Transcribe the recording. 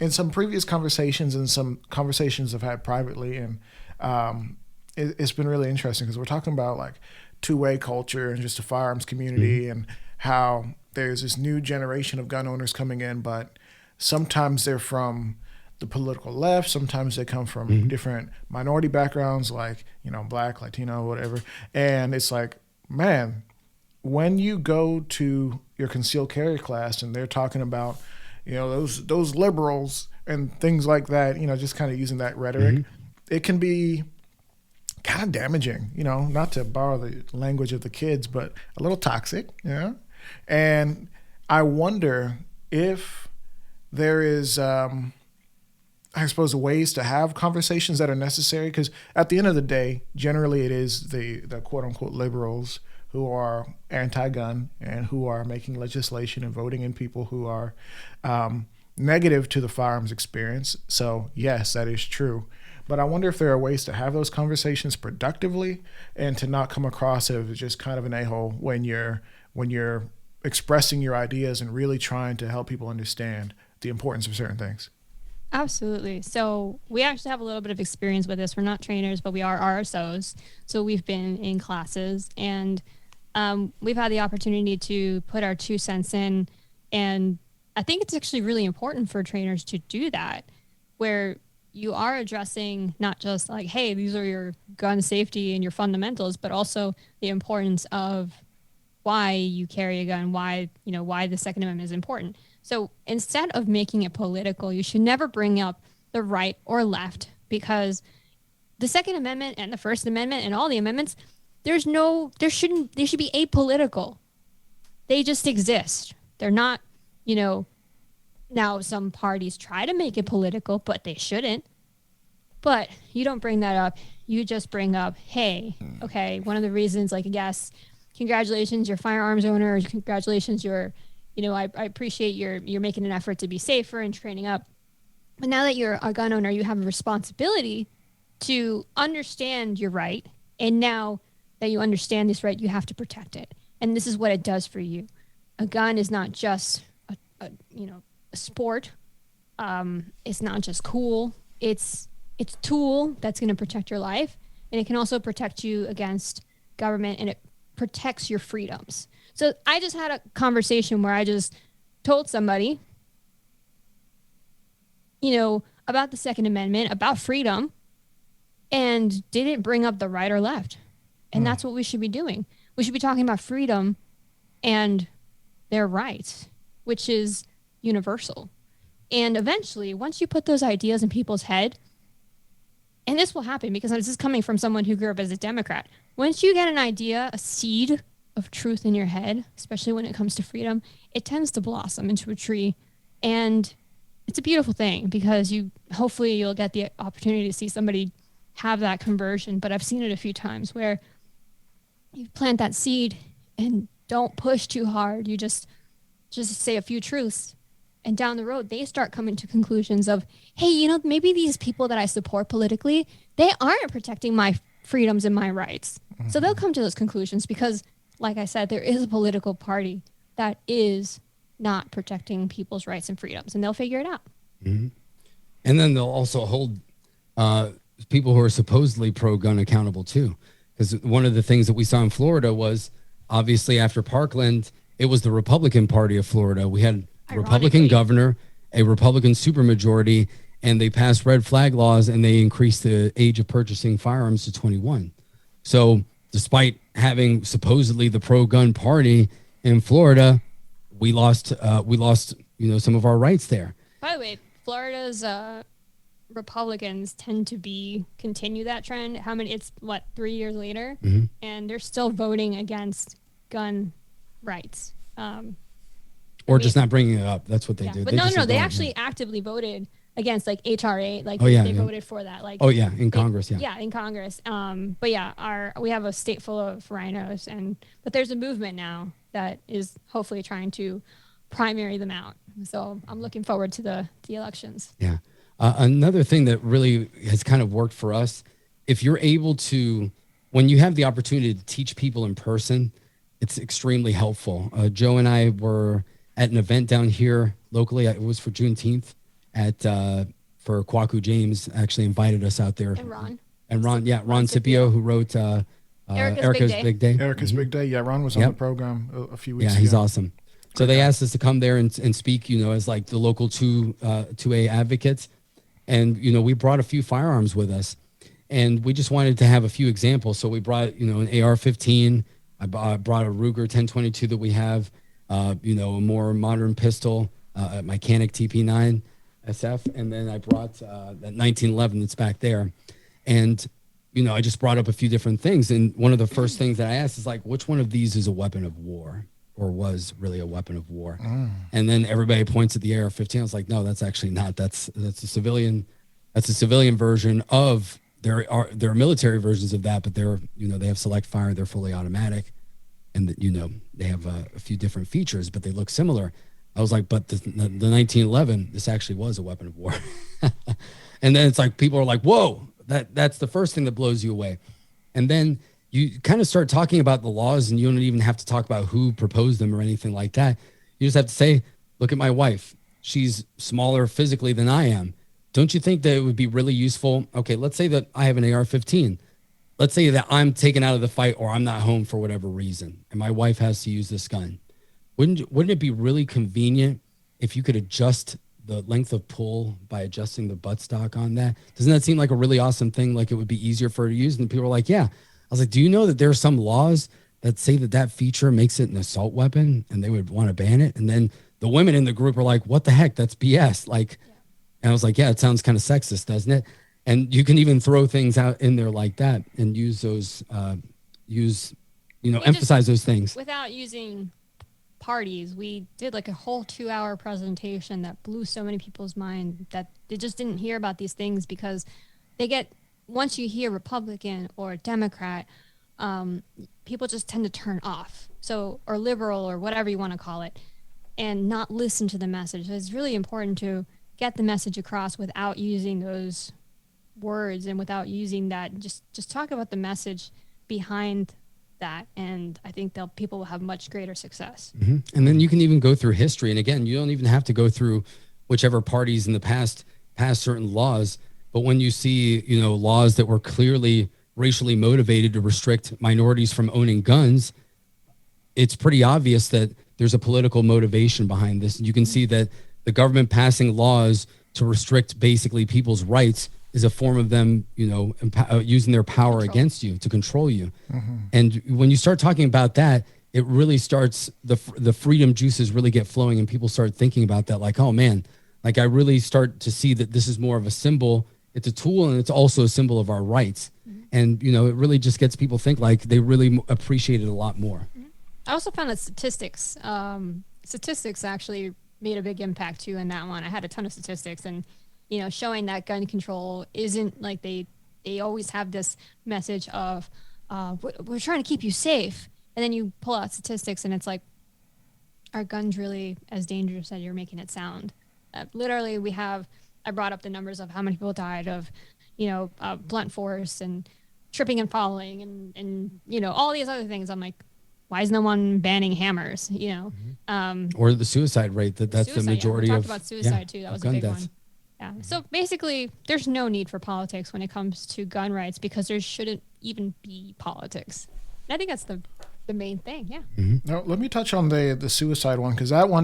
in some previous conversations and some conversations I've had privately, and it's been really interesting because we're talking about like two-way culture and just the firearms community and how there's this new generation of gun owners coming in, but sometimes they're from the political left, sometimes they come from different minority backgrounds, like, you know, Black, Latino, whatever. And it's like, man, when you go to your concealed carry class and they're talking about, you know, those liberals and things like that, you know, just kind of using that rhetoric, it can be kind of damaging, you know, not to borrow the language of the kids, but a little toxic, you know? And I wonder if there is, I suppose, ways to have conversations that are necessary, because at the end of the day, generally it is the quote unquote liberals who are anti-gun and who are making legislation and voting in people who are negative to the firearms experience. So yes, that is true. But I wonder if there are ways to have those conversations productively and to not come across as just kind of an a-hole when you're expressing your ideas and really trying to help people understand the importance of certain things. Absolutely. So we actually have a little bit of experience with this. We're not trainers, but we are RSOs. So we've been in classes, and we've had the opportunity to put our 2 cents in. And I think it's actually really important for trainers to do that, where you are addressing not just like, hey, these are your gun safety and your fundamentals, but also the importance of why you carry a gun, why the Second Amendment is important. So instead of making it political, you should never bring up the right or left, because the Second Amendment and the First Amendment and all the amendments, they should be apolitical. They just exist. They're not, you know, now some parties try to make it political, but they shouldn't. But you don't bring that up. You just bring up, hey, okay, one of the reasons, like, yes, congratulations, you're a firearms owner. Congratulations, I appreciate you're making an effort to be safer and training up. But now that you're a gun owner, you have a responsibility to understand your right. And now that you understand this right, you have to protect it. And this is what it does for you. A gun is not just a sport. It's not just cool. It's a tool that's going to protect your life, and it can also protect you against government, and it protects your freedoms. So I just had a conversation where I just told somebody, you know, about the Second Amendment, about freedom, and didn't bring up the right or left. And that's what we should be doing. We should be talking about freedom and their rights, which is universal. And eventually, once you put those ideas in people's head, and this will happen because this is coming from someone who grew up as a Democrat. Once you get an idea, a seed of truth in your head, especially when it comes to freedom, it tends to blossom into a tree. And it's a beautiful thing, because hopefully you'll get the opportunity to see somebody have that conversion. But I've seen it a few times where you plant that seed and don't push too hard. You just say a few truths. And down the road, they start coming to conclusions of, hey, you know, maybe these people that I support politically, they aren't protecting my freedoms and my rights. Mm-hmm. So they'll come to those conclusions because, like I said, there is a political party that is not protecting people's rights and freedoms, and they'll figure it out. Mm-hmm. And then they'll also hold people who are supposedly pro-gun accountable too. Because one of the things that we saw in Florida was, obviously after Parkland, it was the Republican Party of Florida. We had a Republican governor, a Republican supermajority, and they passed red flag laws, and they increased the age of purchasing firearms to 21. So despite having supposedly the pro-gun party in Florida, we lost some of our rights there. By the way, Florida's Republicans tend to continue that trend. It's 3 years later, and they're still voting against gun rights. Or just not bringing it up. That's what they do. But they actually actively voted against HR 8. They voted for that. In Congress. Yeah, in Congress. But yeah, we have a state full of rhinos, but there's a movement now that is hopefully trying to primary them out. So I'm looking forward to the elections. Yeah. Another thing that really has kind of worked for us, if you're able to, when you have the opportunity to teach people in person, it's extremely helpful. Joe and I were at an event down here locally. It was for Juneteenth. at for Kwaku James actually invited us out there. And Ron. And Ron Scipio, who wrote Erica's Big Day. Erica's Big Day. Yeah, Ron was on the program a few weeks ago. Yeah, he's awesome. So they asked us to come there and speak, as like the local 2A advocates. And, we brought a few firearms with us. And we just wanted to have a few examples. So we brought, an AR-15. I brought a Ruger 1022 that we have, a more modern pistol, a Mechanic TP9 SF. And then I brought that 1911 that's back there. And, I just brought up a few different things. And one of the first things that I asked is like, which one of these is a weapon of war or was really a weapon of war? And then everybody points at the AR-15. I was like, no, that's actually not. That's a civilian. That's a civilian version of there are military versions of that, but they have select fire. They're fully automatic. And they have a few different features, but they look similar. I was like, but the 1911, this actually was a weapon of war. And then it's like, people are like, whoa, that's the first thing that blows you away. And then you kind of start talking about the laws, and you don't even have to talk about who proposed them or anything like that. You just have to say, look at my wife. She's smaller physically than I am. Don't you think that it would be really useful? Okay, let's say that I have an AR-15. Let's say that I'm taken out of the fight or I'm not home for whatever reason, and my wife has to use this gun. Wouldn't it be really convenient if you could adjust the length of pull by adjusting the buttstock on that? Doesn't that seem like a really awesome thing? Like it would be easier for her to use? And people are like, yeah. I was like, do you know that there are some laws that say that feature makes it an assault weapon and they would want to ban it? And then the women in the group are like, what the heck? That's BS. Like, and I was like, yeah, it sounds kind of sexist, doesn't it? And you can even throw things out in there like that and use those, emphasize those things. Without using parties, we did like a whole 2-hour presentation that blew so many people's mind that they just didn't hear about these things because once you hear Republican or Democrat, people just tend to turn off. So, or liberal or whatever you want to call it, and not listen to the message. So it's really important to get the message across without using those words and without using that. Just talk about the message behind that, and I think people will have much greater success. Mm-hmm. And then you can even go through history, and again, you don't even have to go through whichever parties in the past passed certain laws, but when you see laws that were clearly racially motivated to restrict minorities from owning guns, it's pretty obvious that there's a political motivation behind this. And you can see that the government passing laws to restrict basically people's rights is a form of them, using their power against you to control you. Mm-hmm. And when you start talking about that, it really starts, the freedom juices really get flowing, and people start thinking about that. Like, oh man, like I really start to see that this is more of a symbol. It's a tool, and it's also a symbol of our rights. Mm-hmm. And, it really just gets people think like they really appreciate it a lot more. Mm-hmm. I also found that statistics actually made a big impact too in that one. I had a ton of statistics, and showing that gun control isn't like they always have this message of we're trying to keep you safe, and then you pull out statistics and it's like, are guns really as dangerous as you're making it sound? Literally, I brought up the numbers of how many people died of blunt force and tripping and falling and all these other things. I'm like, why is no one banning hammers? Or the suicide rate. That's the majority we of. talked about suicide too. That was a big deaths. one. Yeah. So basically, there's no need for politics when it comes to gun rights because there shouldn't even be politics. And I think that's the main thing. Yeah. Mm-hmm. Now, let me touch on the suicide one, because that one